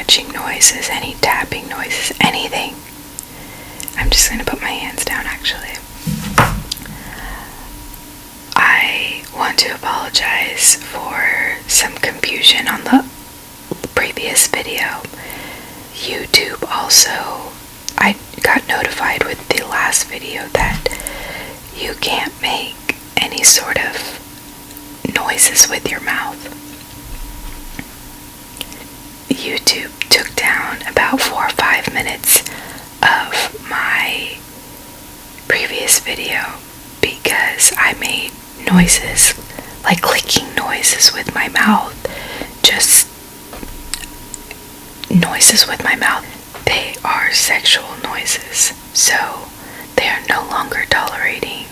scratching noises, any tapping noises, anything. I'm just going to put my hands down actually. I want to apologize for some confusion on the previous video. YouTube also, I got notified with the last video that you can't make any sort of noises with your mouth. YouTube took down about 4 or 5 minutes of my previous video because I made noises, like clicking noises with my mouth, just noises with my mouth. They are sexual noises, so they are no longer tolerating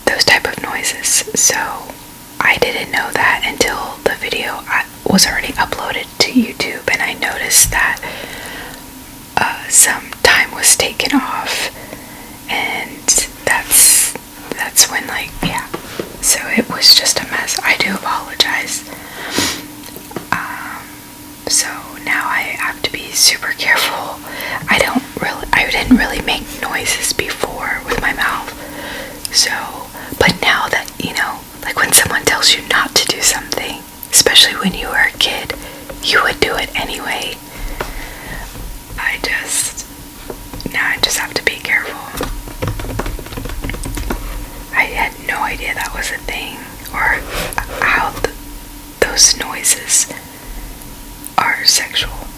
those type of noises. So I didn't know that until the video was already uploaded to YouTube, and I noticed that some time was taken off, and that's when, like, yeah, so it was just a mess. I do apologize. So now I have to be super careful. I didn't really make noises before with my mouth, so, but now that, you know, like when someone tells you not to do something, especially when you were a kid, you would do it anyway. Now I just have to be careful. I had no idea that was a thing, or how those noises are sexual.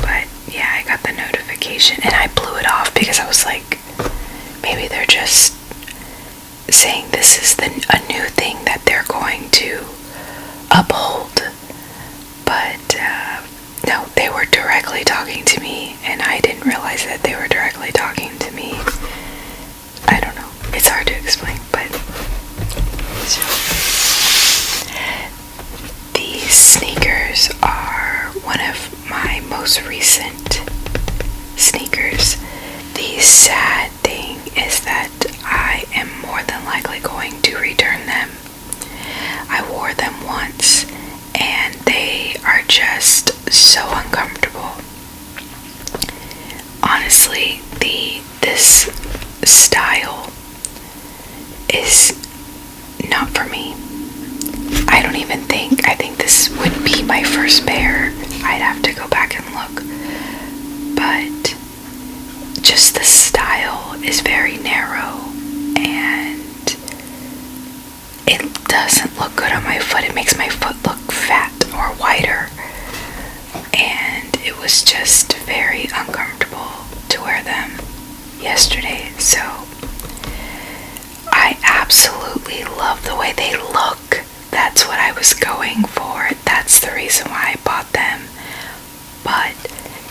But yeah, I got the notification and I blew it off because I was like, maybe they're just saying this is a new thing that they're going to uphold. But no, they were directly talking to me, and I didn't realize that they were directly talking to me. I don't know, it's hard to explain, but so, these sneakers are one of my most recent sneakers. The sad thing is that I am more than likely going to return them. I wore them once and they are just so uncomfortable. Honestly, this style is not for me. I think this would be my first pair. I'd have to go back and look. But just the style is very narrow and it doesn't look good on my foot. It makes my foot look fat or wider. And it was just very uncomfortable to wear them yesterday. So I absolutely love the way they look. That's what I was going for. That's the reason why I bought them. But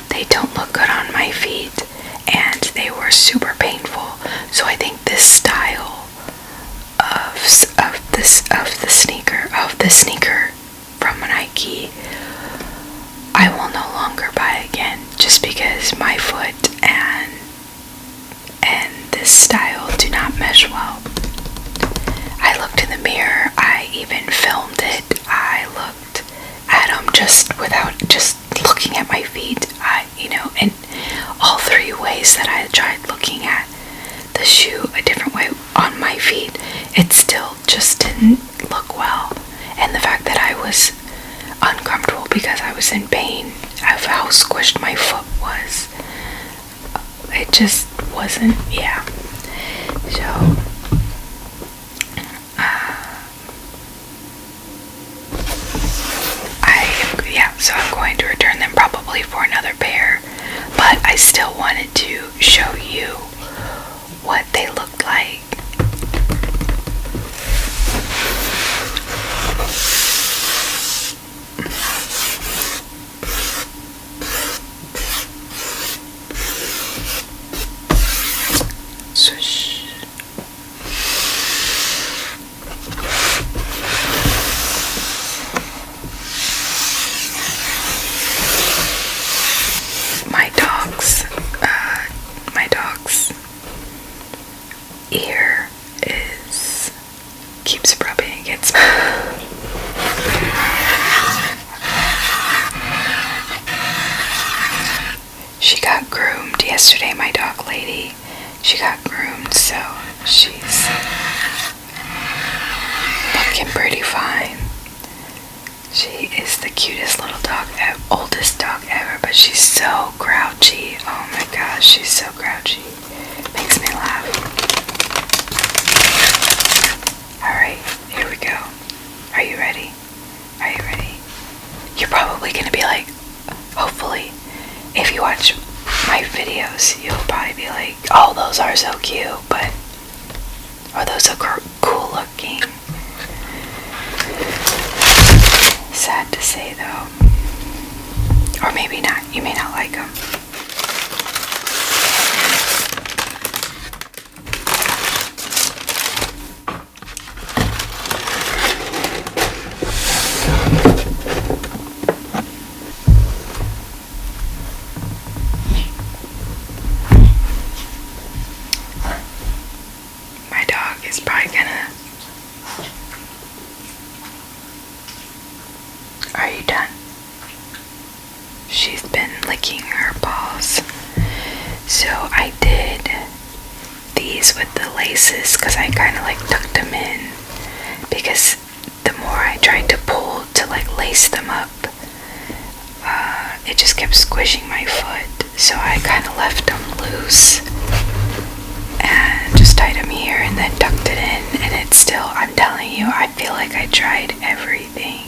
they don't look good on my feet, and they were super painful. So I think this style of the sneaker from Nike, I will no longer buy again, just because my foot and this style do not mesh well. I looked in the mirror, I even filmed it, I looked at them just looking at my feet, in all 3 ways that I tried looking at the shoe a different way on my feet, it still just didn't look well. And the fact that I was uncomfortable because I was in pain of how squished my foot was, it just wasn't, yeah. So I'm going to return them probably for another pair, but I still wanted to show you what they looked like. Swish. My dogs oldest dog ever, but she's so grouchy. Oh my gosh, she's so grouchy. Makes me laugh. Alright, here we go. Are you ready? Are you ready? You're probably gonna be like, hopefully, if you watch my videos, you'll probably be like, oh, those are so cute, but, or those are cool looking. Sad to say though. Or maybe not, you may not like them. My dog is probably gonna... Are you done? She's been licking her paws. So I did these with the laces because I kind of like tucked them in, because the more I tried to pull to like lace them up, it just kept squishing my foot. So I kind of left them loose and just tied them here and then tucked it in, and it's still, I'm telling you, I feel like I tried everything.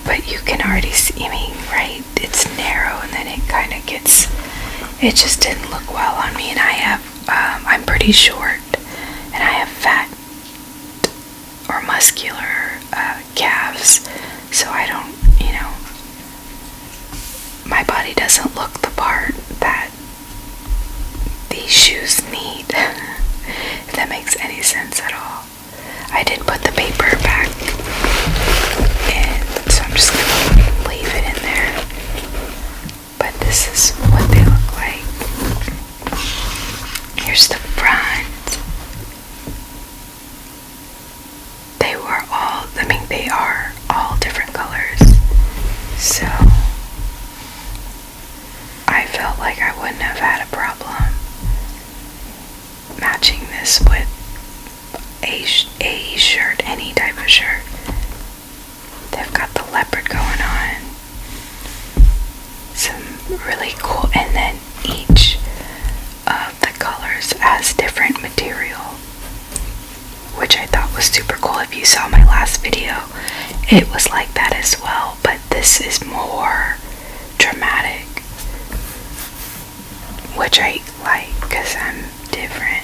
But you can already see, I mean, right, it's narrow and then it kind of gets, it just didn't look well on me. And I have, I'm pretty short and I have fat or muscular calves, so I don't, you know, my body doesn't look the part that these shoes need, if that makes any sense at all. I did put the paper back in, so I'm just gonna leave it in there. But this is what they look like. Here's the front. They were all, I mean, they are all different colors. So I felt like I wouldn't have had a problem matching this with a shirt, any type of shirt. They've got the leopard going on, some really cool, and then each of the colors has different material, which I thought was super cool. If you saw my last video, it was like that as well, but this is more dramatic, which I like because I'm different.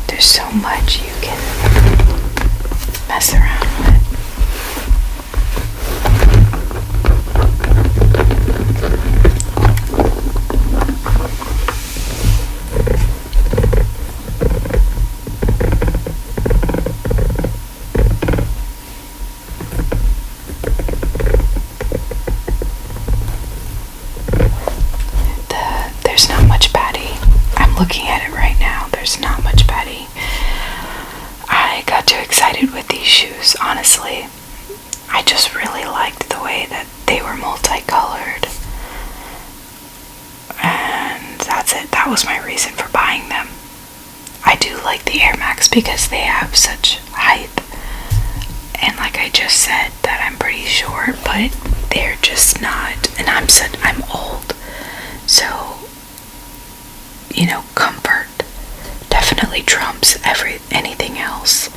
There's so much you can mess around with. There's not much padding. I'm looking at it right now. There's not much padding. I got too excited with these shoes, honestly. I just really liked the way that they were multicolored. And that's it. That was my reason for buying them. I do like the Air Max because they have such height. And like I just said, that I'm pretty short, but they're just not. And I'm old. So, you know, comfort definitely trumps anything else.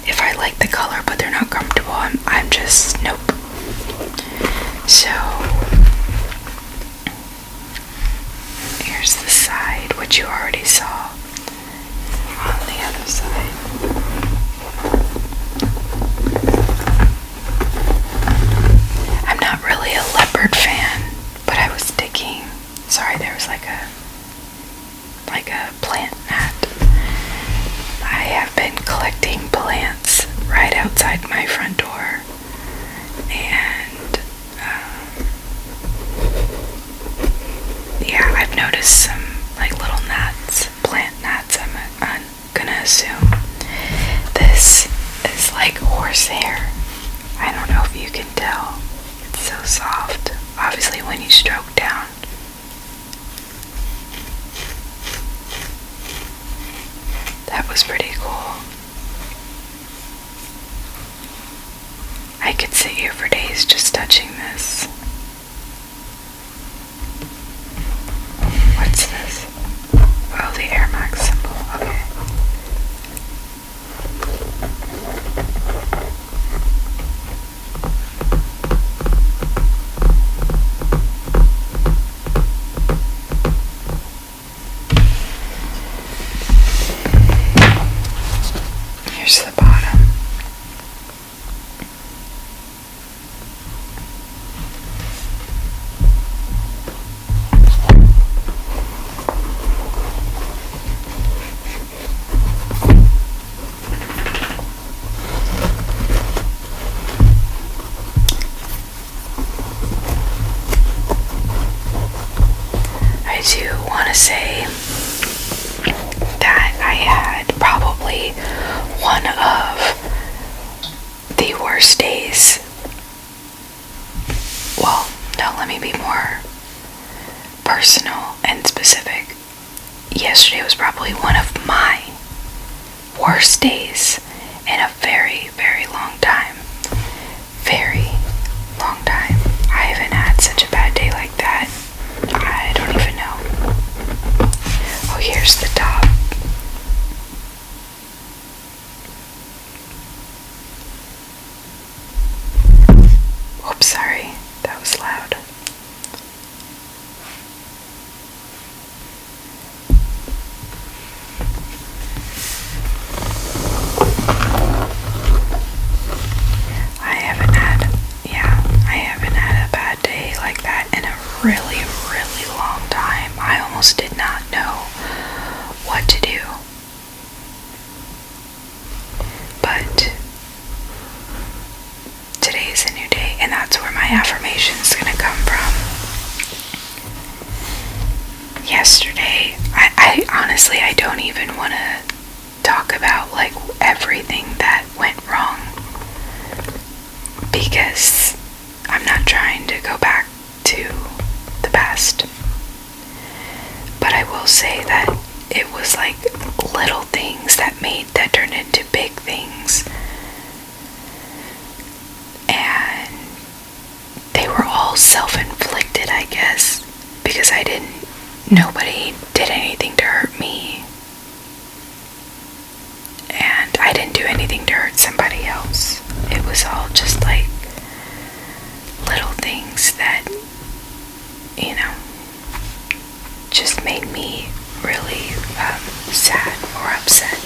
If I like the color but they're not comfortable, I'm just nope. So here's the side, which you already saw. On the other side, I'm not really a leopard fan, but I was digging. Sorry, there was like a plant mat. I have been collecting outside my front door, and yeah, I've noticed some like little gnats, plant gnats, I'm gonna assume. This is like horsehair. I don't know if you can tell. It's so soft. Obviously when you stroke down. That was pretty cool. I could sit here for days just touching this. What's this? Oh, the Air Max symbol. Okay. Here's the bottom. I do want to say that I had probably one of the worst days. Well, no, let me be more personal and specific. Yesterday was probably one of my worst days in a very, very long time. Very long time. I haven't had such a bad day like that. I don't even know. Oh, here's the top. Oops, sorry. That was loud. I haven't had a bad day like that in a really, really long time. I almost did not know what to do. But today is a new day, and that's where my affirmation is gonna come from. Yesterday, I honestly, I don't even want to talk about like everything that went wrong, because I'm not trying to go back to the past. But I will say that it was like little things that turned into big things. And they were all self-inflicted, I guess, because nobody did anything to hurt me. And I didn't do anything to hurt somebody else. It was all just like little things that, just made me really sad or upset.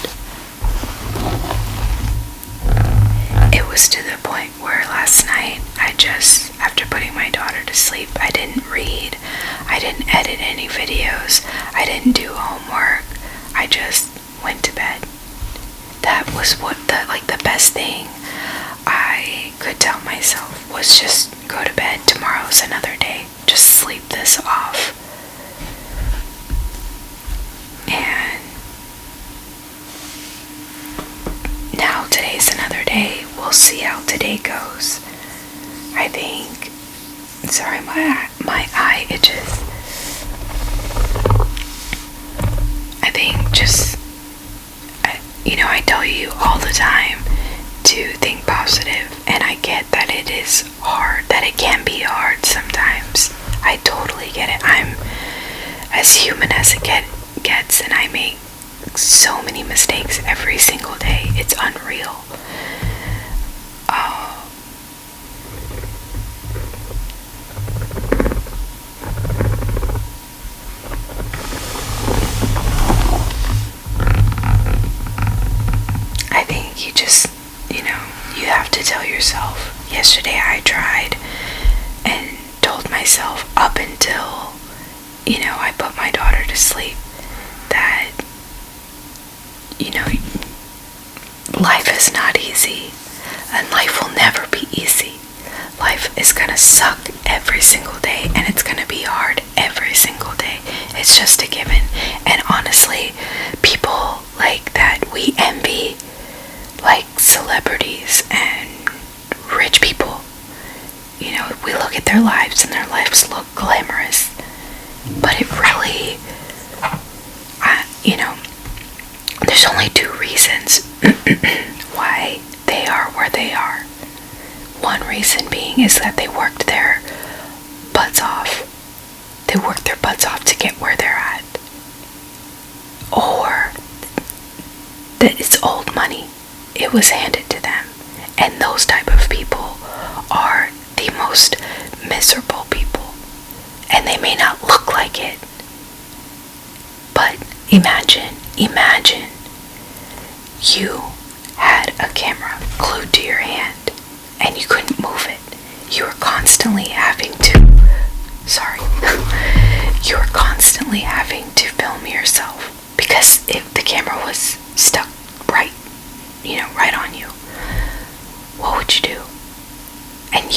It was to the point where last night after putting my daughter to sleep, I didn't read, I didn't edit any videos, I didn't do homework, I just went to bed. That was the best thing I could tell myself was just go to bed, tomorrow's another day, just sleep this off. And now today's another day. We'll see how today goes. I think, sorry, my eye itches. I think just, I tell you all the time to think positive, and I get that it is hard, that it can be hard sometimes. I totally get it. I'm as human as it gets, and I make so many mistakes every single day. It's unreal. I think you just, you have to tell yourself. Yesterday I tried and told myself up until, I put my daughter to sleep that, life is not easy. And life will never be easy. Life is gonna suck every single day, and it's gonna be hard every single day. It's just a given. And honestly, people like that we envy, like celebrities and rich people, you know, we look at their lives and their lives look glamorous, but it really, you know, there's only two reasons why they are where they are. One reason being is that they worked their butts off. They worked their butts off to get where they're at. Or that it's old money. It was handed to them. And those type of people are the most miserable people. And they may not look like it. But imagine you had a camera glued to your hand and you couldn't move it. You were constantly having to film yourself because if the camera was stuck right on you, what would you do? And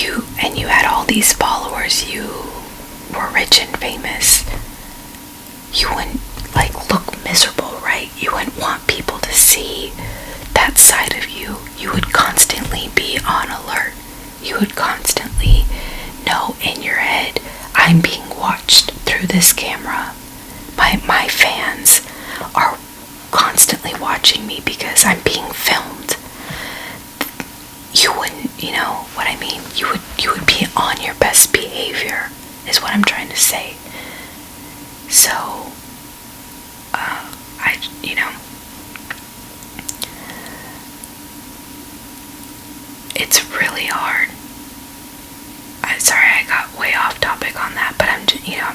you had all these followers, you were rich and famous. You wouldn't look miserable, right? You wouldn't want people to see that side of you. You would constantly be on alert. You would constantly know in your head, I'm being watched through this camera. My fans are constantly watching me because I'm being filmed. You wouldn't, you know what I mean? You would be on your best behavior, is what I'm trying to say. So, it's really hard. I'm sorry I got way off topic on that, but I'm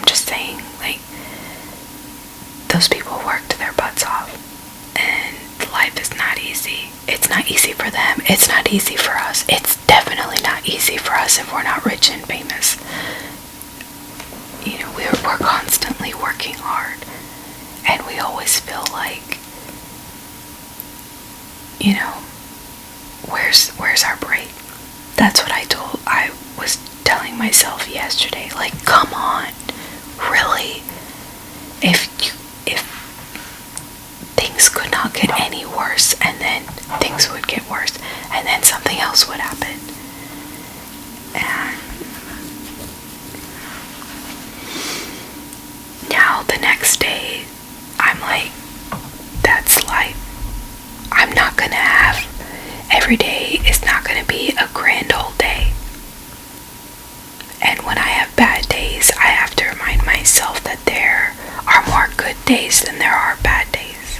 just saying, those people worked their butts off, and life is not easy. It's not easy for them. It's not easy for us. It's definitely not easy for us if we're not rich and famous. We're constantly working hard, and we always feel like, where's our break? That's what I was telling myself yesterday. Come on, really? If things could not get any worse, and then things would get worse, and then something else would happen. And now the next day, I'm like, that's life. I'm not gonna have, every day is not gonna be a grand old day. And when I have bad days, I have to remind myself that there are more good days than there are bad days.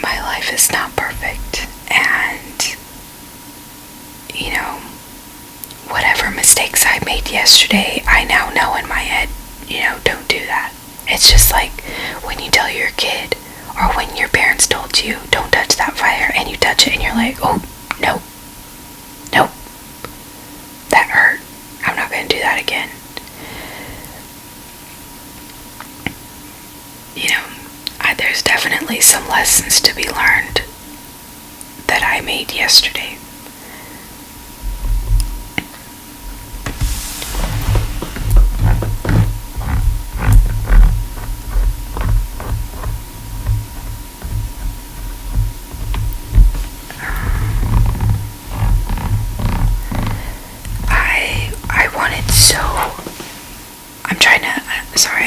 My life is not perfect, and whatever mistakes I made yesterday, I now know in my head, don't do that. It's just like when you tell your kid, or when your parents told you, don't touch that fire, and you touch it and you're like, oh, no, that hurt. I'm not going to do that again. There's definitely some lessons to be learned that I made yesterday.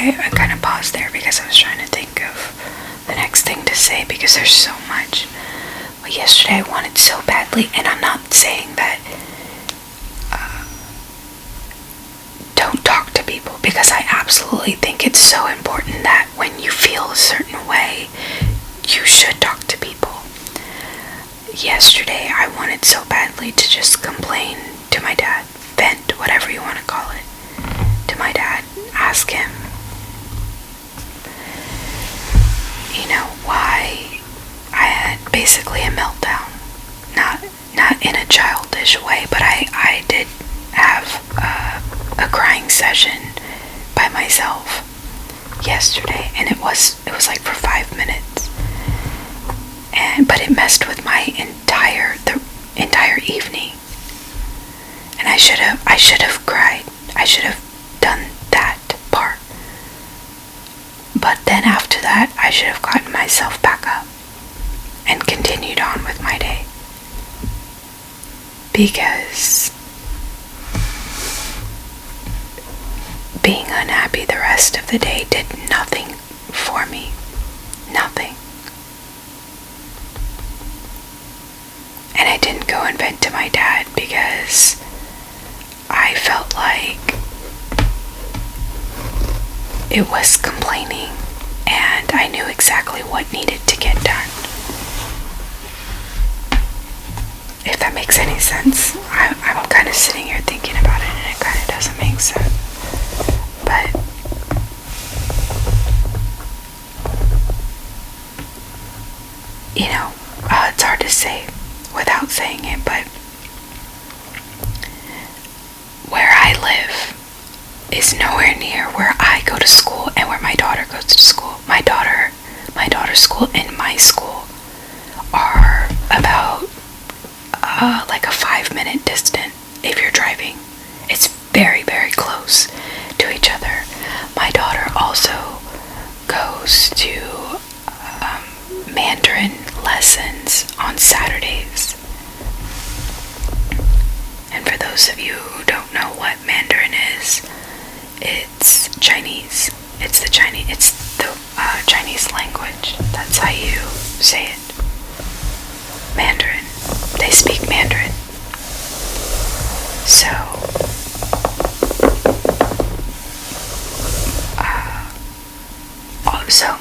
I kind of paused there because I was trying to think of the next thing to say because there's so much. But yesterday I wanted so badly, and I'm not saying that don't talk to people, because I absolutely think it's so important that when you feel a certain way, you should talk to people. Yesterday I wanted so badly to just complain to my dad, vent, whatever you want to call it, to my dad, ask him, why I had basically a meltdown. Not in a childish way, but I did have a crying session by myself yesterday, and it was like for 5 minutes, but it messed with my entire evening. And I should have cried. I should have done that part. But then after that, I should have gotten myself back up and continued on with my day. Because being unhappy the rest of the day did nothing for me. Nothing. And I didn't go and vent to my dad because I felt like it was complaining, and I knew exactly what needed to get done. If that makes any sense. I'm kind of sitting here thinking about it, and it kind of doesn't make sense. But it's hard to say without saying it, but where I live is nowhere near where I go to school and where my daughter goes to school. My daughter's school and my school are about like a 5-minute distance if you're driving. It's very, very close to each other. My daughter also goes to Mandarin lessons on Saturdays. And for those of you who don't know what Mandarin is, it's Chinese. It's the Chinese language. That's how you say it. Mandarin. They speak Mandarin. So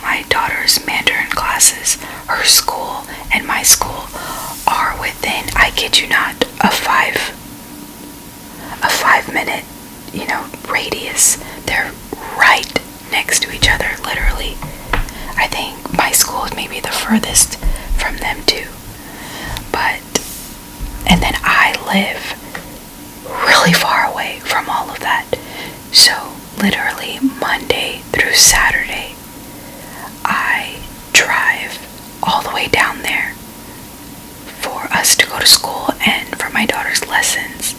my daughter's Mandarin classes, her school and my school are within, I kid you not, a 5-minute, radius. They're right next to each other, literally. I think my school is maybe the furthest from them too. And then I live really far away from all of that. So literally Monday through Saturday, I drive all the way down there for us to go to school and for my daughter's lessons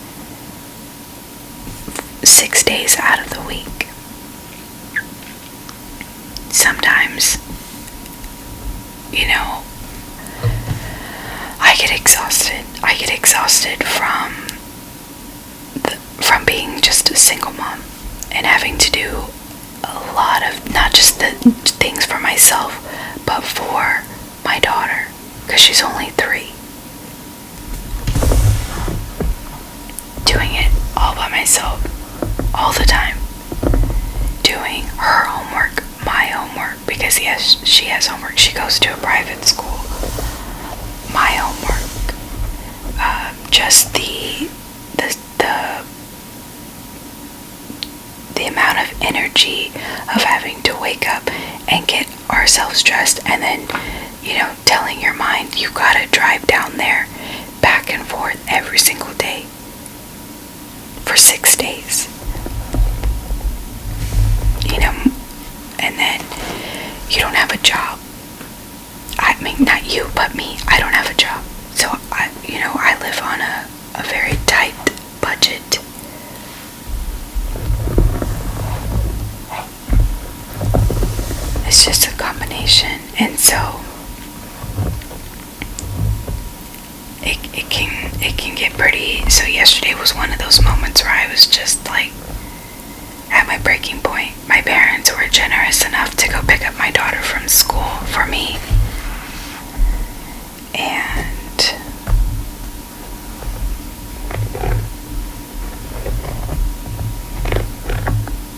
6 days out of the week. Sometimes, I get exhausted. I get exhausted from being just a single mom and having to do a lot of not just the things for myself, but for my daughter, because she's only 3. Doing it all by myself, all the time. Doing her homework, my homework, because yes, she has homework. She goes to a private school. My homework. Just the amount of energy of having to wake up and get ourselves dressed and then, telling your mind you gotta drive down there back and forth every single day for 6 days. And then you don't have a job. I mean, not you, but me. I don't have a job. So, I live on a very tight budget. It's just a combination. And so, it can get pretty. So yesterday was one of those moments where I was just like at my breaking point. My parents were generous enough to go pick up my daughter from school for me. And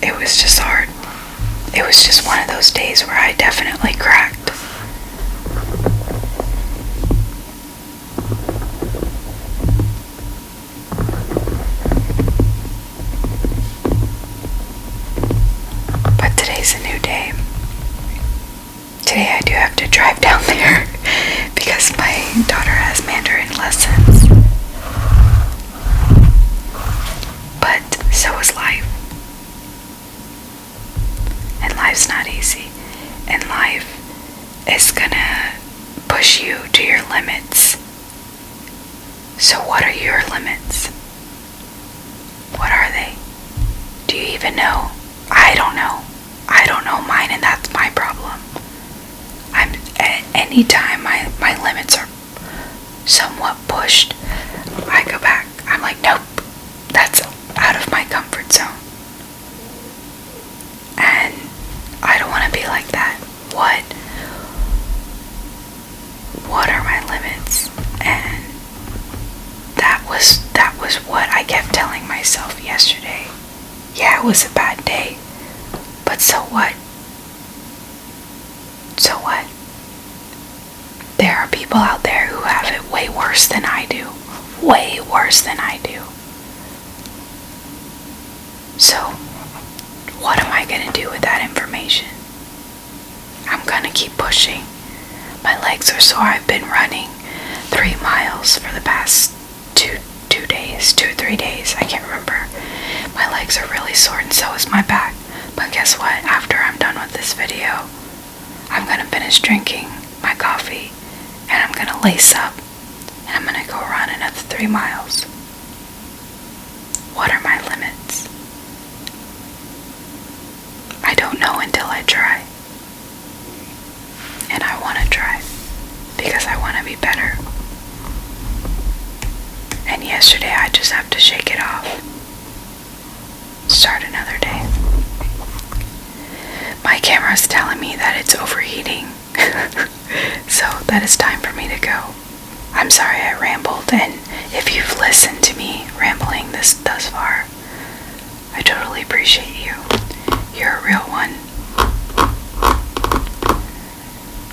it was just hard. It was just one of those days where I definitely cracked. But today's a new day. Today I do have to drive down there because my daughter has Mandarin lessons. But so is life. And life's not easy. even know. I don't know. I don't know mine, and that's my problem. Anytime my limits are somewhat pushed, I go back. I'm like, nope, that's out of my comfort zone. And I don't want to be like that. What are my limits? And that was what I kept telling myself yesterday. Yeah, it was a bad day, but so what? So what? There are people out there who have it way worse than I do. Way worse than I do. So, what am I going to do with that information? I'm going to keep pushing. My legs are sore. I've been running 3 miles for the past 2 days, 2 or 3 days. I can't remember. My legs are really sore, and so is my back. But guess what? After I'm done with this video, I'm going to finish drinking my coffee, and I'm going to lace up, and I'm going to go run another 3 miles. What are my limits? I don't know until I try. And I want to try, because I want to be better. And yesterday I just have to shake it off. Start another day. My camera's telling me that it's overheating. So that it's time for me to go. I'm sorry I rambled, and if you've listened to me rambling this thus far, I totally appreciate you. You're a real one.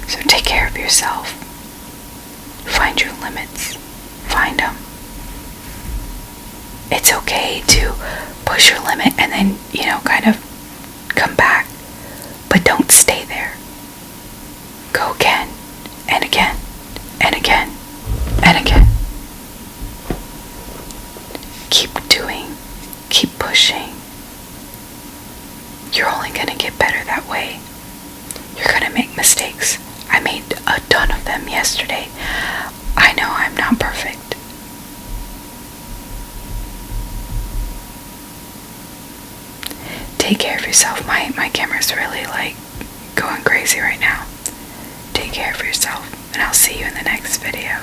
So take care of yourself. Find your limits. Find them. It's okay to push your limit and then, kind of come back. But don't stay there. Go again, and again, and again, and again. Keep doing. Keep pushing. You're only going to get better that way. You're going to make mistakes. I made a ton of them yesterday. I know I'm not perfect. Take care of yourself. My camera's really going crazy right now. Take care of yourself, and I'll see you in the next video.